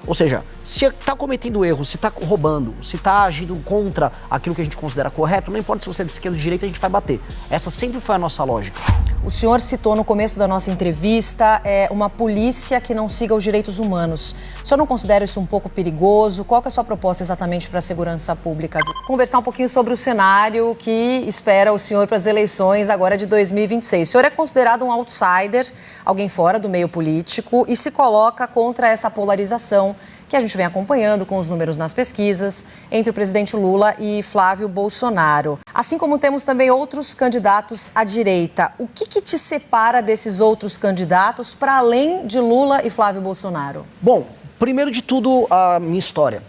Ou seja, se está cometendo erro, se está roubando, se está agindo contra aquilo que a gente considera correto, não importa se você é de esquerda ou de direita, a gente vai bater. Essa sempre foi a nossa lógica. O senhor citou no começo da nossa entrevista uma polícia que não siga os direitos humanos. O senhor não considera isso um pouco perigoso? Qual que é a sua proposta exatamente para a segurança pública? Conversar um pouquinho sobre o cenário que espera o senhor para as eleições agora de 2026. O senhor é considerado um outsider, alguém fora do meio político, e se coloca contra essa polarização que a gente vem acompanhando com os números nas pesquisas entre o presidente Lula e Flávio Bolsonaro. Assim como temos também outros candidatos à direita. O que te separa desses outros candidatos para além de Lula e Flávio Bolsonaro? Bom, primeiro de tudo, a minha história.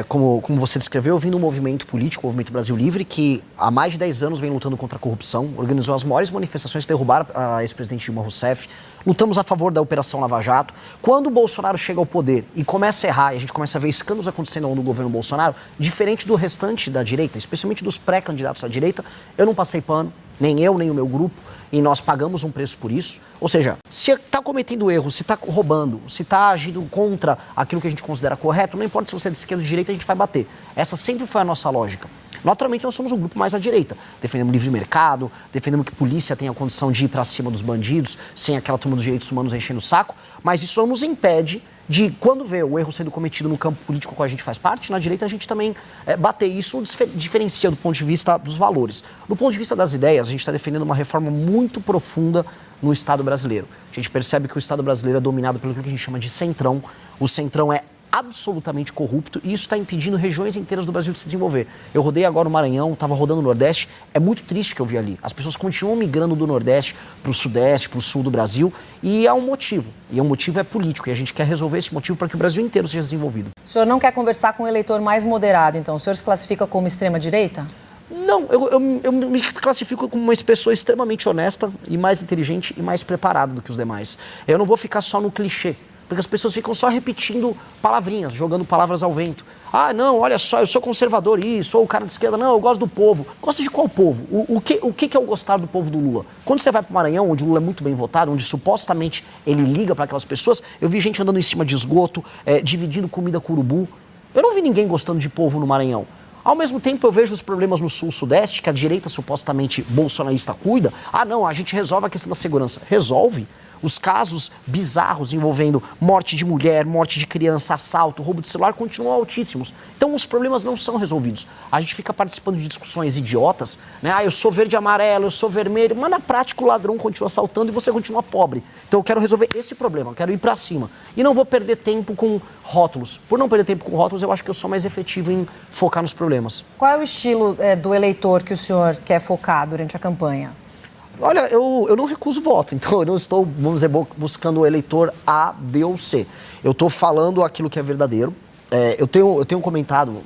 Como você descreveu, eu vim do movimento político, o Movimento Brasil Livre, que há mais de 10 anos vem lutando contra a corrupção, organizou as maiores manifestações que derrubaram a ex-presidente Dilma Rousseff, lutamos a favor da Operação Lava Jato. Quando o Bolsonaro chega ao poder e começa a errar, e a gente começa a ver escândalos acontecendo no governo Bolsonaro, diferente do restante da direita, especialmente dos pré-candidatos à direita, eu não passei pano, nem eu, nem o meu grupo, e nós pagamos um preço por isso. Ou seja, se está cometendo erro, se está roubando, se está agindo contra aquilo que a gente considera correto, não importa se você é de esquerda ou de direita, a gente vai bater. Essa sempre foi a nossa lógica. Naturalmente, nós somos um grupo mais à direita. Defendemos livre mercado, defendemos que a polícia tenha a condição de ir para cima dos bandidos, sem aquela turma dos direitos humanos enchendo o saco, mas isso não nos impede de, quando vê o erro sendo cometido no campo político que a gente faz parte, na direita a gente também bater. Isso diferencia do ponto de vista dos valores. Do ponto de vista das ideias, a gente está defendendo uma reforma muito profunda no Estado brasileiro. A gente percebe que o Estado brasileiro é dominado pelo que a gente chama de centrão. O centrão é absolutamente corrupto e isso está impedindo regiões inteiras do Brasil de se desenvolver. Eu rodei agora o Maranhão, estava rodando o Nordeste, é muito triste que eu vi ali. As pessoas continuam migrando do Nordeste para o Sudeste, para o Sul do Brasil e há um motivo. E o motivo é político e a gente quer resolver esse motivo para que o Brasil inteiro seja desenvolvido. O senhor não quer conversar com um eleitor mais moderado, então? O senhor se classifica como extrema-direita? Não, eu me classifico como uma pessoa extremamente honesta e mais inteligente e mais preparada do que os demais. Eu não vou ficar só no clichê. Porque as pessoas ficam só repetindo palavrinhas, jogando palavras ao vento. Ah, não, olha só, eu sou conservador isso, sou o cara de esquerda. Não, eu gosto do povo. Gosta de qual povo? O que é o gostar do povo do Lula? Quando você vai para o Maranhão, onde o Lula é muito bem votado, onde supostamente ele liga para aquelas pessoas, eu vi gente andando em cima de esgoto, dividindo comida com urubu. Eu não vi ninguém gostando de povo no Maranhão. Ao mesmo tempo, eu vejo os problemas no Sul-Sudeste, que a direita supostamente bolsonarista cuida. Ah, não, a gente resolve a questão da segurança. Resolve. Os casos bizarros envolvendo morte de mulher, morte de criança, assalto, roubo de celular continuam altíssimos. Então os problemas não são resolvidos. A gente fica participando de discussões idiotas, né? Ah, eu sou verde e amarelo, eu sou vermelho, mas na prática o ladrão continua assaltando e você continua pobre. Então eu quero resolver esse problema, eu quero ir pra cima. E não vou perder tempo com rótulos. Por não perder tempo com rótulos, eu acho que eu sou mais efetivo em focar nos problemas. Qual é o estilo do eleitor que o senhor quer focar durante a campanha? Olha, eu não recuso voto, então eu não estou, vamos dizer, buscando o eleitor A, B ou C. Eu estou falando aquilo que é verdadeiro. Eu tenho comentado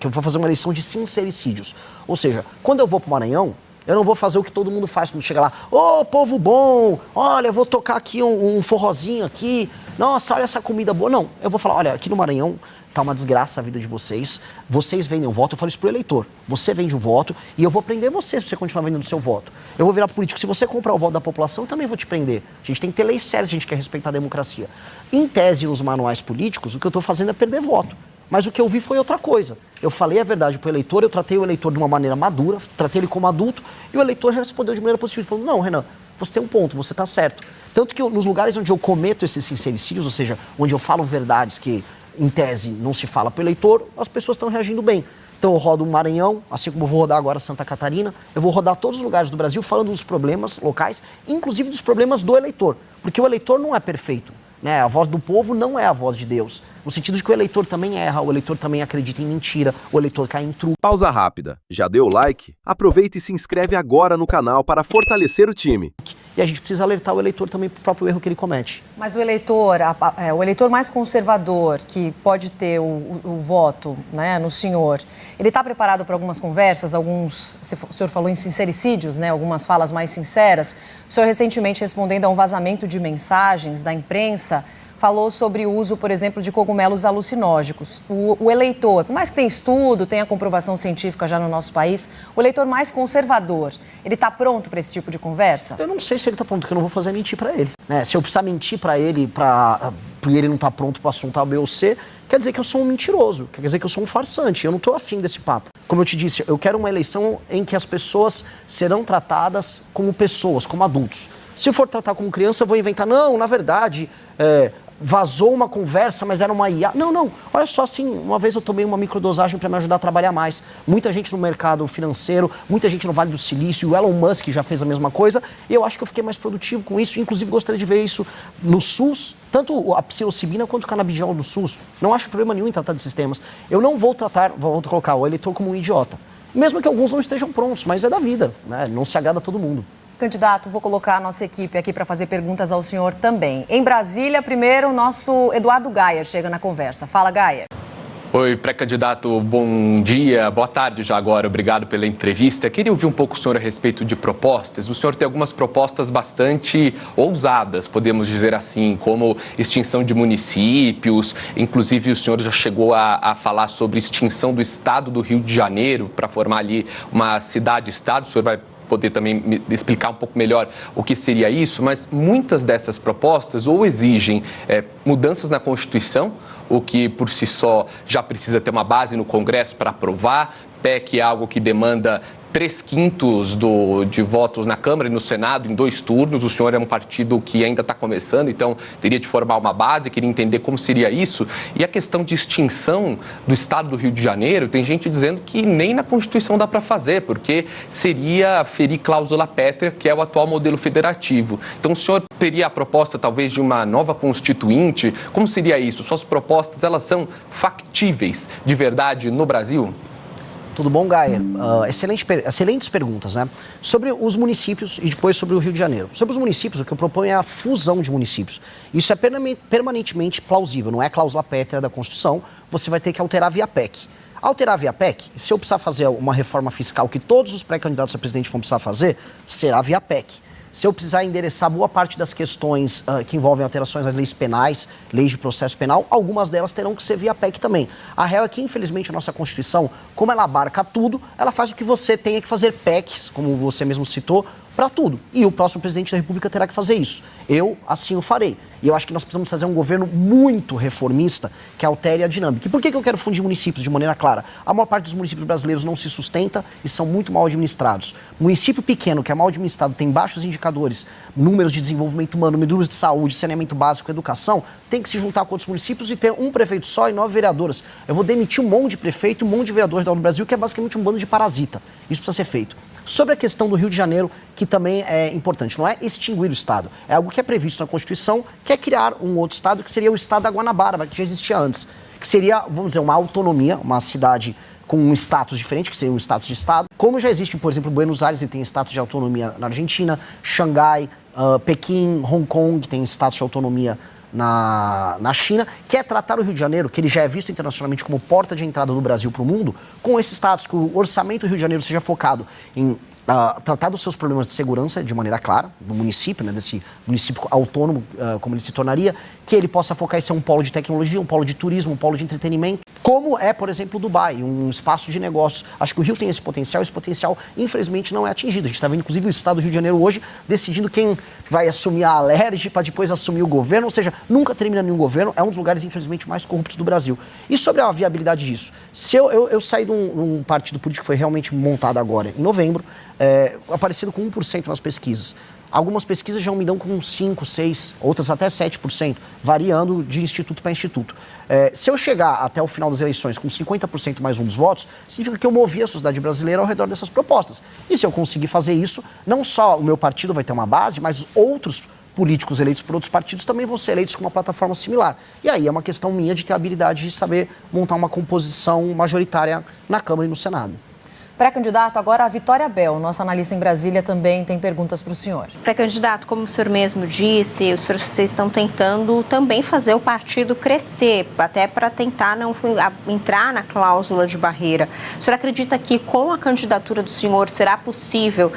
que eu vou fazer uma eleição de sincericídios. Ou seja, quando eu vou para o Maranhão, eu não vou fazer o que todo mundo faz quando chega lá. Ô, povo bom, olha, eu vou tocar aqui um forrozinho aqui. Nossa, olha essa comida boa. Não, eu vou falar, olha, aqui no Maranhão tá uma desgraça a vida de vocês. Vocês vendem o voto, eu falo isso pro eleitor. Você vende o voto e eu vou prender você se você continuar vendendo o seu voto. Eu vou virar político. Se você comprar o voto da população, eu também vou te prender. A gente tem que ter leis sérias se a gente quer respeitar a democracia. Em tese, nos manuais políticos, o que eu tô fazendo é perder voto. Mas o que eu vi foi outra coisa. Eu falei a verdade pro eleitor, eu tratei o eleitor de uma maneira madura, tratei ele como adulto, e o eleitor respondeu de maneira positiva. Ele falou, não, Renan, você tem um ponto, você tá certo. Tanto que nos lugares onde eu cometo esses sincericídios, ou seja, onde eu falo verdades que, em tese, não se fala pro eleitor, as pessoas estão reagindo bem. Então eu rodo o Maranhão, assim como eu vou rodar agora Santa Catarina, eu vou rodar todos os lugares do Brasil falando dos problemas locais, inclusive dos problemas do eleitor. Porque o eleitor não é perfeito, né? A voz do povo não é a voz de Deus. No sentido de que o eleitor também erra, o eleitor também acredita em mentira, o eleitor cai em truque. Pausa rápida. Já deu o like? Aproveita e se inscreve agora no canal para fortalecer o time. E a gente precisa alertar o eleitor também pro próprio erro que ele comete. Mas o eleitor mais conservador, que pode ter o voto, né, no senhor, ele está preparado para algumas conversas, o senhor falou em sincericídios, né, algumas falas mais sinceras. O senhor recentemente, respondendo a um vazamento de mensagens da imprensa, falou sobre o uso, por exemplo, de cogumelos alucinógenos. O eleitor, por mais que tenha estudo, tenha comprovação científica já no nosso país, o eleitor mais conservador, ele está pronto para esse tipo de conversa? Eu não sei se ele está pronto, porque eu não vou fazer mentir para ele. Né? Se eu precisar mentir para ele, para porque ele não está pronto para o assunto A, B ou C, quer dizer que eu sou um mentiroso, quer dizer que eu sou um farsante. Eu não estou afim desse papo. Como eu te disse, eu quero uma eleição em que as pessoas serão tratadas como pessoas, como adultos. Se for tratar como criança, eu vou inventar, não, na verdade, vazou uma conversa, mas era uma IA. Não, olha só, assim, uma vez eu tomei uma microdosagem para me ajudar a trabalhar mais. Muita gente no mercado financeiro, muita gente no Vale do Silício, o Elon Musk já fez a mesma coisa, e eu acho que eu fiquei mais produtivo com isso, inclusive gostaria de ver isso no SUS, tanto a psilocibina quanto o canabidiol do SUS. Não acho problema nenhum em tratar desses temas. Eu não vou colocar o eleitor como um idiota. Mesmo que alguns não estejam prontos, mas é da vida, né? Não se agrada a todo mundo. Candidato, vou colocar a nossa equipe aqui para fazer perguntas ao senhor também. Em Brasília, primeiro, o nosso Eduardo Gayer chega na conversa. Fala, Gayer. Oi, pré-candidato, bom dia, boa tarde já agora, obrigado pela entrevista. Queria ouvir um pouco o senhor a respeito de propostas. O senhor tem algumas propostas bastante ousadas, podemos dizer assim, como extinção de municípios, inclusive o senhor já chegou a falar sobre extinção do estado do Rio de Janeiro para formar ali uma cidade-estado. O senhor vai poder também me explicar um pouco melhor o que seria isso, mas muitas dessas propostas ou exigem mudanças na Constituição, o que por si só já precisa ter uma base no Congresso para aprovar. PEC é algo que demanda 3/5 de votos na Câmara e no Senado em 2 turnos. O senhor é um partido que ainda está começando, então teria de formar uma base, queria entender como seria isso. E a questão de extinção do estado do Rio de Janeiro, tem gente dizendo que nem na Constituição dá para fazer, porque seria ferir cláusula pétrea, que é o atual modelo federativo. Então o senhor teria a proposta talvez de uma nova constituinte? Como seria isso? Suas propostas, elas factíveis de verdade no Brasil? Tudo bom, Gayer? Excelentes perguntas, né? Sobre os municípios e depois sobre o Rio de Janeiro. Sobre os municípios, o que eu proponho é a fusão de municípios. Isso é permanentemente plausível, não é cláusula pétrea da Constituição, você vai ter que alterar via PEC. Alterar via PEC, se eu precisar fazer uma reforma fiscal que todos os pré-candidatos a presidente vão precisar fazer, será via PEC. Se eu precisar endereçar boa parte das questões que envolvem alterações às leis penais, leis de processo penal, algumas delas terão que ser via PEC também. A real é que, infelizmente, a nossa Constituição, como ela abarca tudo, ela faz o que você tenha que fazer PECs, como você mesmo citou, para tudo. E o próximo presidente da República terá que fazer isso. Eu, assim, o farei. E eu acho que nós precisamos fazer um governo muito reformista que altere a dinâmica. E por que eu quero fundir municípios de maneira clara? A maior parte dos municípios brasileiros não se sustenta e são muito mal administrados. Município pequeno, que é mal administrado, tem baixos indicadores, números de desenvolvimento humano, números de saúde, saneamento básico, educação, tem que se juntar com outros municípios e ter um prefeito só e 9 vereadoras. Eu vou demitir um monte de prefeito e um monte de vereadores do Brasil, que é basicamente um bando de parasita. Isso precisa ser feito. Sobre a questão do Rio de Janeiro, que também é importante, não é extinguir o Estado, é algo que é previsto na Constituição, que é criar um outro Estado, que seria o Estado da Guanabara, que já existia antes, que seria, vamos dizer, uma autonomia, uma cidade com um status diferente, que seria um status de Estado, como já existe, por exemplo, Buenos Aires, ele tem status de autonomia na Argentina, Xangai, Pequim, Hong Kong tem status de autonomia na China, que é tratar o Rio de Janeiro, que ele já é visto internacionalmente como porta de entrada do Brasil para o mundo, com esse status, que o orçamento do Rio de Janeiro seja focado em tratar dos seus problemas de segurança de maneira clara, do município, né, desse município autônomo, como ele se tornaria, que ele possa focar em ser um polo de tecnologia, um polo de turismo, um polo de entretenimento, como é, por exemplo, Dubai, um espaço de negócios. Acho que o Rio tem esse potencial, infelizmente, não é atingido. A gente está vendo, inclusive, o Estado do Rio de Janeiro hoje decidindo quem vai assumir a Alerj para depois assumir o governo, ou seja, nunca termina nenhum governo, é um dos lugares, infelizmente, mais corruptos do Brasil. E sobre a viabilidade disso? Se eu saí de um partido político que foi realmente montado agora, em novembro, aparecendo com 1% nas pesquisas. Algumas pesquisas já me dão com 5%, 6%, outras até 7%, variando de instituto para instituto. Se eu chegar até o final das eleições com 50% mais um dos votos, significa que eu movi a sociedade brasileira ao redor dessas propostas. E se eu conseguir fazer isso, não só o meu partido vai ter uma base, mas os outros políticos eleitos por outros partidos também vão ser eleitos com uma plataforma similar. E aí é uma questão minha de ter a habilidade de saber montar uma composição majoritária na Câmara e no Senado. Pré-candidato, agora a Vitória Bel, nossa analista em Brasília, também tem perguntas para o senhor. Pré-candidato, como o senhor mesmo disse, vocês estão tentando também fazer o partido crescer, até para tentar não entrar na cláusula de barreira. O senhor acredita que com a candidatura do senhor será possível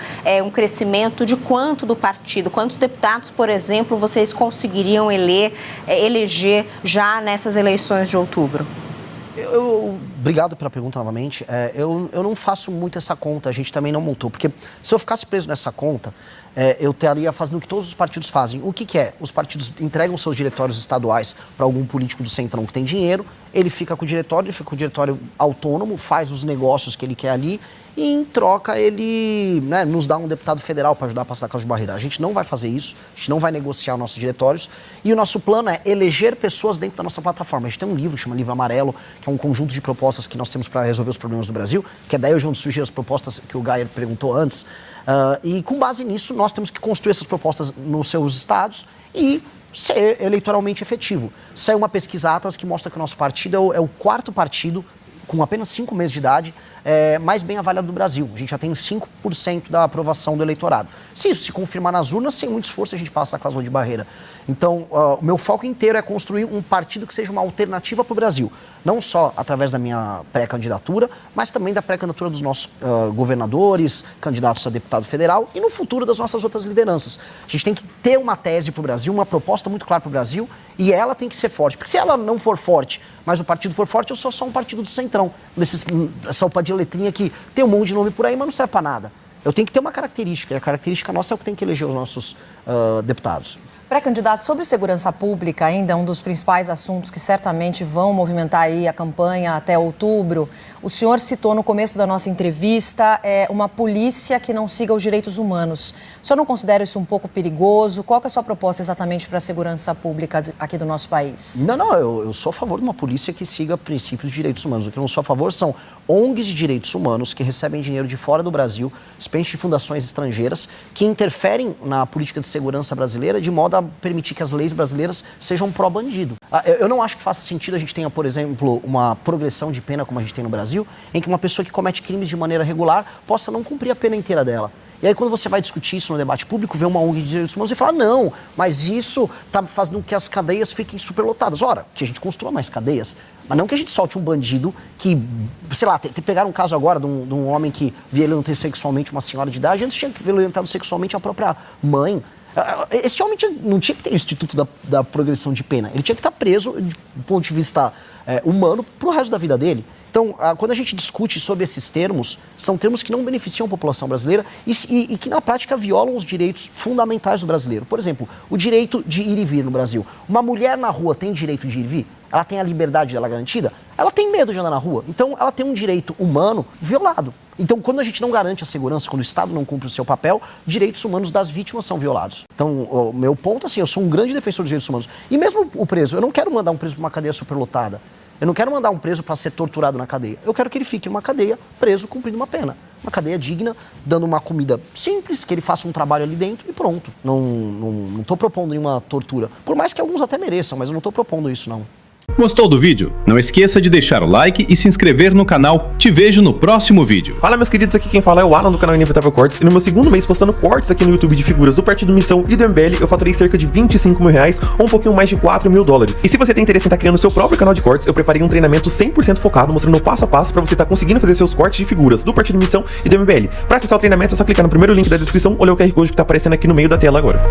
um crescimento de quanto do partido? Quantos deputados, por exemplo, vocês conseguiriam eleger já nessas eleições de outubro? Obrigado pela pergunta novamente. Eu não faço muito essa conta, a gente também não montou, porque se eu ficasse preso nessa conta, eu estaria fazendo o que todos os partidos fazem. O que é? Os partidos entregam seus diretórios estaduais para algum político do centrão que tem dinheiro, ele fica com o diretório, autônomo, faz os negócios que ele quer ali e em troca ele nos dá um deputado federal para ajudar a passar a cláusula de barreira. A gente não vai fazer isso, a gente não vai negociar os nossos diretórios e o nosso plano é eleger pessoas dentro da nossa plataforma. A gente tem um livro, chama Livro Amarelo, que é um conjunto de propostas que nós temos para resolver os problemas do Brasil, que é daí onde surgiram as propostas que o Geyer perguntou antes. E com base nisso, nós temos que construir essas propostas nos seus estados e ser eleitoralmente efetivo. Saiu uma pesquisa Atlas que mostra que o nosso partido é o quarto partido, com apenas 5 meses de idade, mais bem avaliado do Brasil. A gente já tem 5% da aprovação do eleitorado. Se isso se confirmar nas urnas, sem muito esforço a gente passa a cláusula de barreira. Então, o meu foco inteiro é construir um partido que seja uma alternativa para o Brasil. Não só através da minha pré-candidatura, mas também da pré-candidatura dos nossos governadores, candidatos a deputado federal e no futuro das nossas outras lideranças. A gente tem que ter uma tese para o Brasil, uma proposta muito clara para o Brasil e ela tem que ser forte. Porque se ela não for forte, mas o partido for forte, eu sou só um partido do centrão. Essa sopa de letrinha que tem um monte de nome por aí, mas não serve para nada. Eu tenho que ter uma característica, e a característica nossa é o que tem que eleger os nossos deputados. Pré-candidato, sobre segurança pública, ainda um dos principais assuntos que certamente vão movimentar aí a campanha até outubro. O senhor citou no começo da nossa entrevista uma polícia que não siga os direitos humanos. O senhor não considera isso um pouco perigoso? Qual que é a sua proposta exatamente para a segurança pública aqui do nosso país? Não, eu sou a favor de uma polícia que siga princípios de direitos humanos. O que eu não sou a favor são ONGs de direitos humanos que recebem dinheiro de fora do Brasil, especialmente de fundações estrangeiras, que interferem na política de segurança brasileira de modo a permitir que as leis brasileiras sejam pró-bandido. Eu não acho que faça sentido a gente tenha, por exemplo, uma progressão de pena como a gente tem no Brasil, em que uma pessoa que comete crimes de maneira regular possa não cumprir a pena inteira dela. E aí quando você vai discutir isso no debate público, vê uma ONG de direitos humanos e fala, não, mas isso está fazendo com que as cadeias fiquem superlotadas. Ora, que a gente construa mais cadeias, mas não que a gente solte um bandido que, sei lá, pegaram um caso agora de um homem que violentou sexualmente uma senhora de idade, antes tinha violentado sexualmente a própria mãe. Esse homem não tinha que ter o instituto da progressão de pena, ele tinha que estar preso do ponto de vista humano pro resto da vida dele. Então, quando a gente discute sobre esses termos, são termos que não beneficiam a população brasileira e que, na prática, violam os direitos fundamentais do brasileiro. Por exemplo, o direito de ir e vir no Brasil. Uma mulher na rua tem direito de ir e vir? Ela tem a liberdade dela garantida? Ela tem medo de andar na rua. Então, ela tem um direito humano violado. Então, quando a gente não garante a segurança, quando o Estado não cumpre o seu papel, direitos humanos das vítimas são violados. Então, o meu ponto, assim, eu sou um grande defensor dos direitos humanos. E mesmo o preso, eu não quero mandar um preso para uma cadeia superlotada. Eu não quero mandar um preso para ser torturado na cadeia. Eu quero que ele fique numa cadeia, preso, cumprindo uma pena. Uma cadeia digna, dando uma comida simples, que ele faça um trabalho ali dentro e pronto. Não estou propondo nenhuma tortura. Por mais que alguns até mereçam, mas eu não estou propondo isso, não. Gostou do vídeo? Não esqueça de deixar o like e se inscrever no canal. Te vejo no próximo vídeo. Fala, meus queridos, aqui quem fala é o Alan do canal Inevitável Cortes. E no meu segundo mês postando cortes aqui no YouTube de figuras do Partido Missão e do MBL, eu faturei cerca de R$25 mil ou um pouquinho mais de $4 mil. E se você tem interesse em estar criando o seu próprio canal de cortes, eu preparei um treinamento 100% focado, mostrando passo a passo para você estar conseguindo fazer seus cortes de figuras do Partido Missão e do MBL. Para acessar o treinamento é só clicar no primeiro link da descrição ou ler o QR Code que está aparecendo aqui no meio da tela agora.